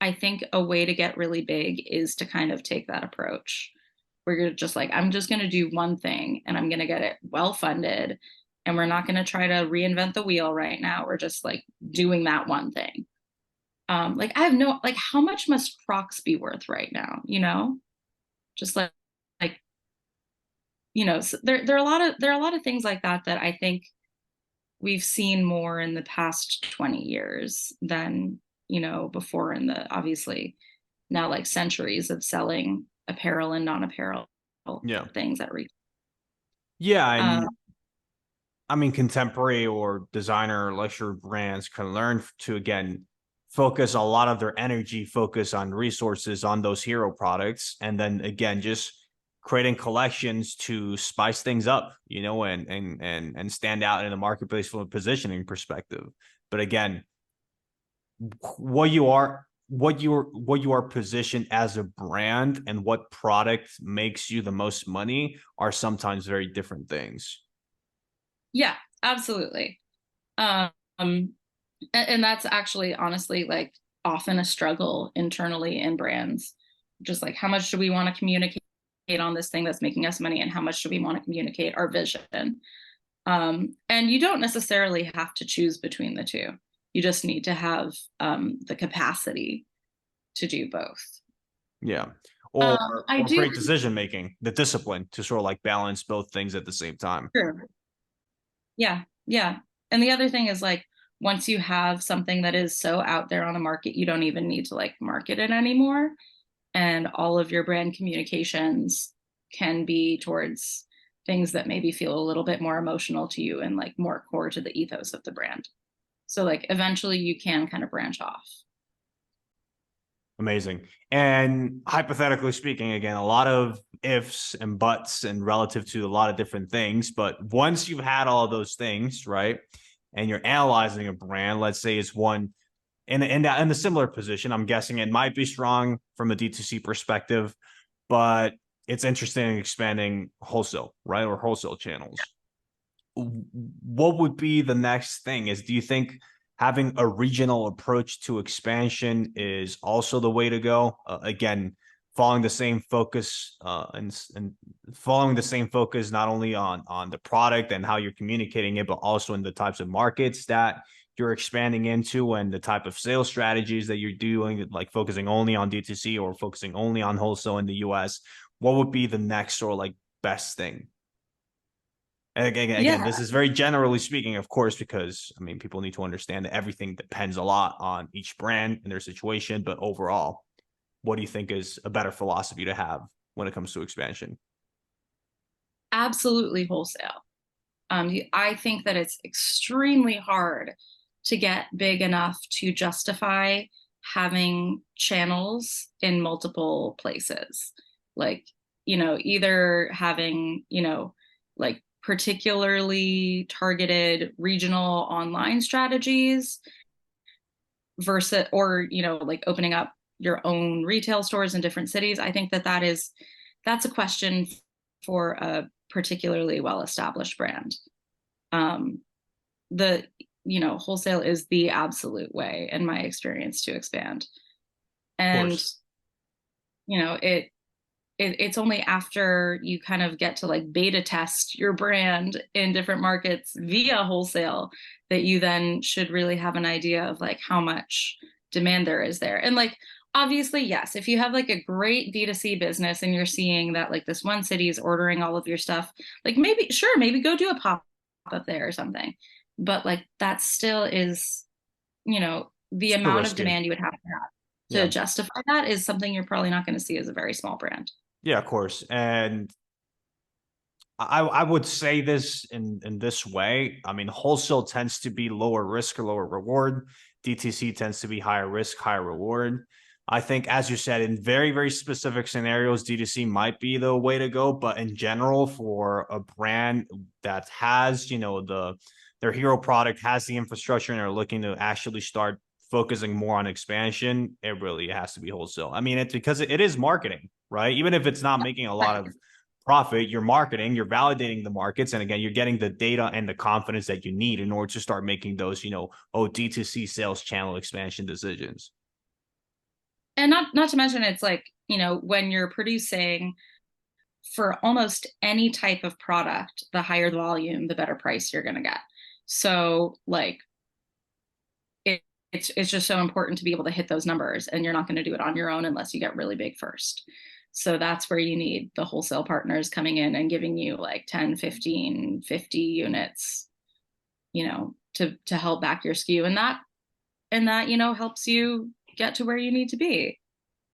I think a way to get really big is to kind of take that approach where you're just like, I'm just going to do one thing and I'm going to get it well funded. And we're not going to try to reinvent the wheel right now. We're just like doing that one thing. Like I have no, like, how much must Crocs be worth right now? Just like, so there are a lot of, things like that that I think we've seen more in the past 20 years than, before in the obviously now like centuries of selling apparel and non-apparel Yeah. things at retail. Yeah, Um, and I mean, contemporary or designer or luxury brands can learn to, again, focus a lot of their energy, focus on resources on those hero products. And then again, just creating collections to spice things up, and stand out in the marketplace from a positioning perspective. But again, what you are positioned as a brand and what product makes you the most money are sometimes very different things. yeah, absolutely. Um, and that's actually honestly like often a struggle internally in brands. Just like how much do we want to communicate on this thing that's making us money and how much do we want to communicate our vision? And you don't necessarily have to choose between the two. You just need to have the capacity to do both. Yeah. Or I or do. great decision making, the discipline to sort of like balance both things at the same time. Sure. Yeah, yeah. And the other thing is like once you have something that is so out there on the market, you don't even need to like market it anymore. And all of your brand communications can be towards things that maybe feel a little bit more emotional to you and like more core to the ethos of the brand. So like eventually you can kind of branch off. Amazing. And hypothetically speaking, again, a lot of ifs and buts and relative to a lot of different things. But once you've had all of those things, right, and you're analyzing a brand, let's say it's one in a similar position, I'm guessing it might be strong from a D2C perspective, but it's interested in expanding wholesale, right, or wholesale channels. What would be the next thing? Do you think having a regional approach to expansion is also the way to go? Again, following the same focus and following the same focus not only on the product and how you're communicating it, but also in the types of markets that you're expanding into and the type of sales strategies that you're doing, like focusing only on D2C or focusing only on wholesale in the US. What would be the next sort of like best thing? And again, Yeah, this is very generally speaking, of course, because I mean, people need to understand that everything depends a lot on each brand and their situation. But overall, what do you think is a better philosophy to have when it comes to expansion? absolutely wholesale. I think that it's extremely hard to get big enough to justify having channels in multiple places. Like, either having, like particularly targeted regional online strategies versus, or, like opening up your own retail stores in different cities. I think that that's a question for a particularly well-established brand. um, the wholesale is the absolute way in my experience to expand. Of And course. it's only after you kind of get to like beta test your brand in different markets via wholesale that you then should really have an idea of like how much demand there is there. And like obviously, yes, if you have like a great D2C business and you're seeing that like this one city is ordering all of your stuff, like maybe sure, maybe go do a pop up there or something. But like that still is, the Super amount of risky. demand you would have to Yeah. justify that is something you're probably not going to see as a very small brand. Yeah, of course. And I would say this in this way. I mean, wholesale tends to be lower risk or lower reward. DTC tends to be higher risk, higher reward. I think, as you said, in very, very specific scenarios, DTC might be the way to go. But in general, for a brand that has, their hero product has the infrastructure and are looking to actually start focusing more on expansion, it really has to be wholesale. I mean, it's because it is marketing, right? Even if it's not making a lot of profit, you're marketing, you're validating the markets. And again, you're getting the data and the confidence that you need in order to start making those, D2C sales channel expansion decisions. and not to mention, it's like, you know, when you're producing for almost any type of product, the higher the volume, the better price you're going to get. So like it, it's just so important to be able to hit those numbers, and you're not going to do it on your own unless you get really big first. So that's where you need the wholesale partners coming in and giving you like 10, 15, 50 units, you know, to help back your SKU, and that, you know, helps you get to where you need to be.